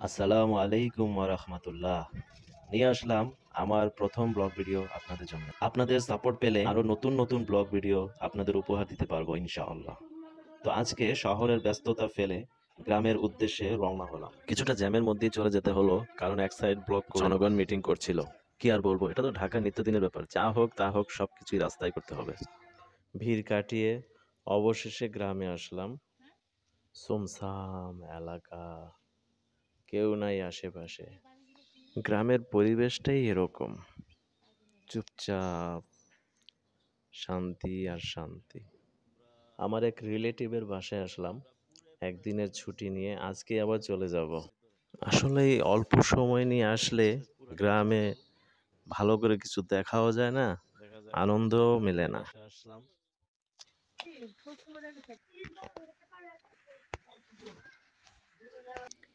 আসসালামু আলাইকুম ওয়া রাহমাতুল্লাহ। নিয়ে আসলাম আমার প্রথম ব্লগ ভিডিও আপনাদের জন্য। আপনাদের সাপোর্ট পেলে আরো নতুন নতুন ব্লগ ভিডিও আপনাদের উপহার দিতে পারবো ইনশাআল্লাহ। তো আজকে শহরের ব্যস্ততা ফেলে গ্রামের উদ্দেশ্যে রওনা হলাম। কিছুটা জ্যামের মধ্যেই চলে যেতে হলো, কারণ এক সাইড ব্লক জনগণ মিটিং করছিল। কি আর বলবো, এটা তো ঢাকা নিত্যদিনের ব্যাপার। যা হোক তা হোক সবকিছুই রাস্তায় করতে হবে। ভিড় কাটিয়ে অবশেষে গ্রামে আসলাম। সুমসাম এলাকা, কেউ নাই আশেপাশে। গ্রামের পরিবেশটাই এরকম, চুপচাপ, শান্তি আর শান্তি। আমার এক রিলেটিভের বাসায় আসলাম একদিনের ছুটি নিয়ে, আজকে আবার চলে যাব। আসলে এই অল্প সময় নিয়ে আসলে গ্রামে ভালো করে কিছু দেখাও যায় না, আনন্দও মেলে না।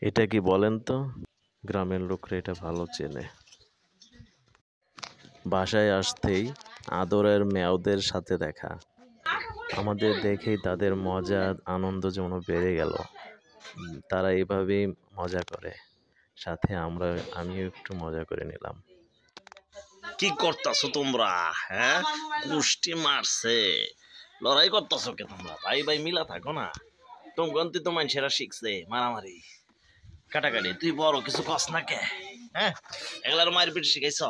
এটা কি বলেন তো, গ্রামের লোকরা এটা ভালো চেনে। বাসায় আসতেই আদরের মেয়েদের সাথে দেখা, আমাদের দেখেই তাদের মজা আনন্দ যেন বেড়ে গেল। তারা এভাবেই মজা করে, সাথে আমিও একটু মজা করে নিলাম। কি করতেছো তোমরা? হ্যাঁ, গোষ্ঠী মারছে, লড়াই করতেছো কে তোমরা? ভাই ভাই মিলা থাকো না। তুই তো মানুষেরা শিখছে মারামারি কাটাকাটি, তুই বড় কিছু কস না কে? হ্যাঁ, এগুলার মারপিট শিখাইছ?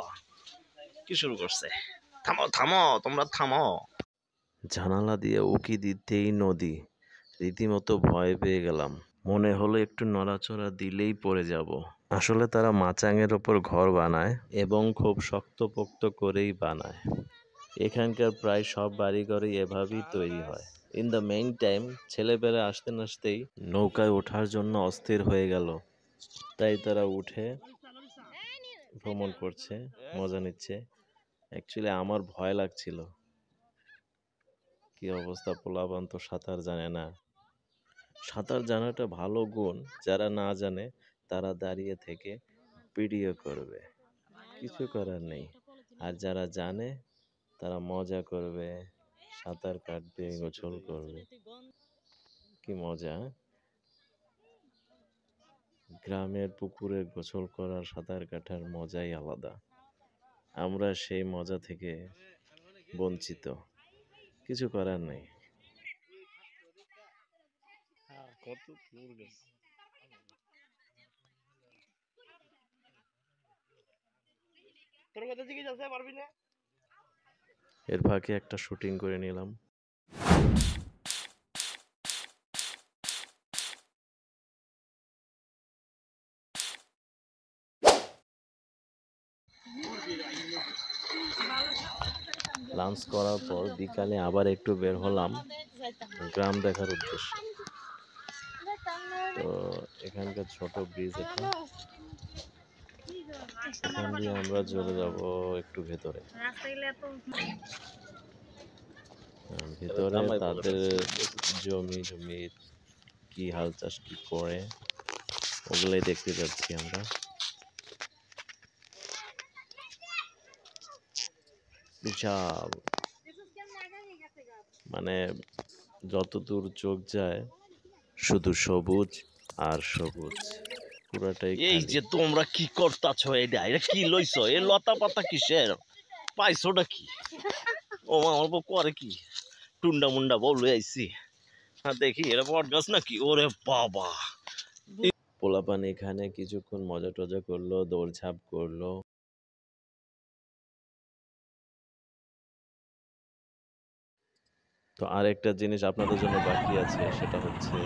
কি শুরু করছে? থামো থামো, তোমরা থামো। জানালা দিয়ে উকি দিতেই নদী, রীতিমতো ভয় পেয়ে গেলাম। মনে হলো একটু নড়াচড়া দিলেই পড়ে যাব। আসলে তারা মাচাঙের ওপর ঘর বানায় এবং খুব শক্তপোক্ত করেই বানায়। এখানকার প্রায় সব বাড়িঘরই এভাবেই তৈরি হয়। ইন দ্য মেইন টাইম ছেলেপেলে আসতে আসতেই নৌকায় ওঠার জন্য অস্থির হয়ে গেল। তাই তারা উঠে ভ্রমণ করছে, মজা নিচ্ছে। অ্যাকচুয়ালি আমার ভয় লাগছিল, কি অবস্থা, পোলাপান তো সাঁতার জানে না। সাঁতার জানাটা ভালো গুণ, যারা না জানে তারা দাঁড়িয়ে থেকে ভিডিও করবে, কিছু করার নেই। আর যারা জানে তারা মজা করবে, সাঁতার কাটবে, গোসল করবে, কি মজা। গ্রামের পুকুরে গোসল করার, সাঁতার কাটার মজাই আলাদা। আমরা সেই মজা থেকে বঞ্চিত, কিছু করার নেই। এর ফাঁকে একটা শুটিং করে নিলাম। লাঞ্চ করার পর বিকালে আবার একটু বের হলাম গ্রাম দেখার উদ্দেশ্যে। তো এখানকার ছোট ব্রিজ, এখান দিয়ে আমরা চলে যাব একটু ভেতরে। ভেতরে তাদের জমি কি হাল চাষ কি করে ওগুলাই দেখতে যাচ্ছি আমরা। বিশাল, মানে যতদূর চোখ যায় শুধু সবুজ আর সবুজ, পুরাটাই। এই যে তোমরা কি করতেছো, এটা কি লইছো? এই লতা পাতা কিসের? পাইছোটা কি? ও আমার বউ করে কি? টুন্ডা মুন্ডা বউ লই আইছি। হ্যাঁ দেখি, এটা বট গাছ নাকি? ওরে বাবা! পোলাপান এখানে কিছুক্ষণ মজা টজা করলো, দৌড়ঝাঁপ করলো। তো আরেকটা জিনিস আপনাদের জন্য বাকি আছে, সেটা হচ্ছে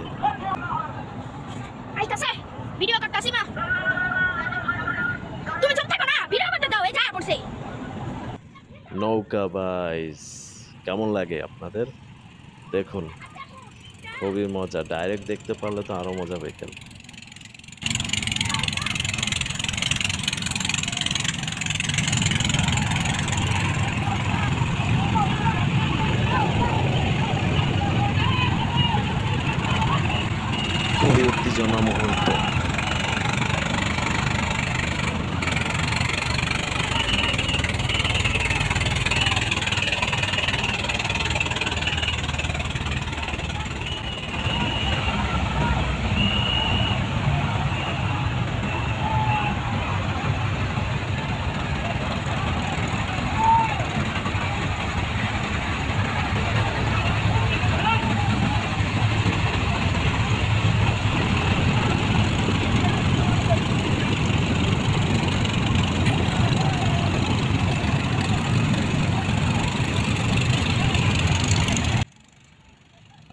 ভিডিও করতেছি না, তুমি চুপ থাকো না, ভিডিও করতে দাও। এই যা পড়ছে নৌকা বাইস। কেমন লাগে আপনাদের? দেখুন, খুবই মজা। ডাইরেক্ট দেখতে পারলে তো আরো মজা পেতেন। খুবই উত্তেজনা মুহূর্ত।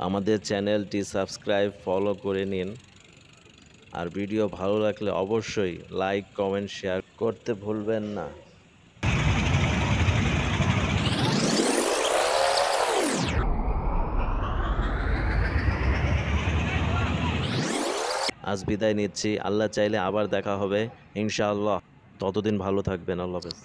আমাদের চ্যানেলটি সাবস্ক্রাইব ফলো করে নিন, আর ভিডিও ভালো লাগলে অবশ্যই লাইক কমেন্ট শেয়ার করতে ভুলবেন না। আজ বিদায় নিচ্ছি, আল্লাহ চাইলে আবার দেখা হবে ইনশাআল্লাহ। ততদিন ভালো থাকবেন, আল্লাহ হাফেজ।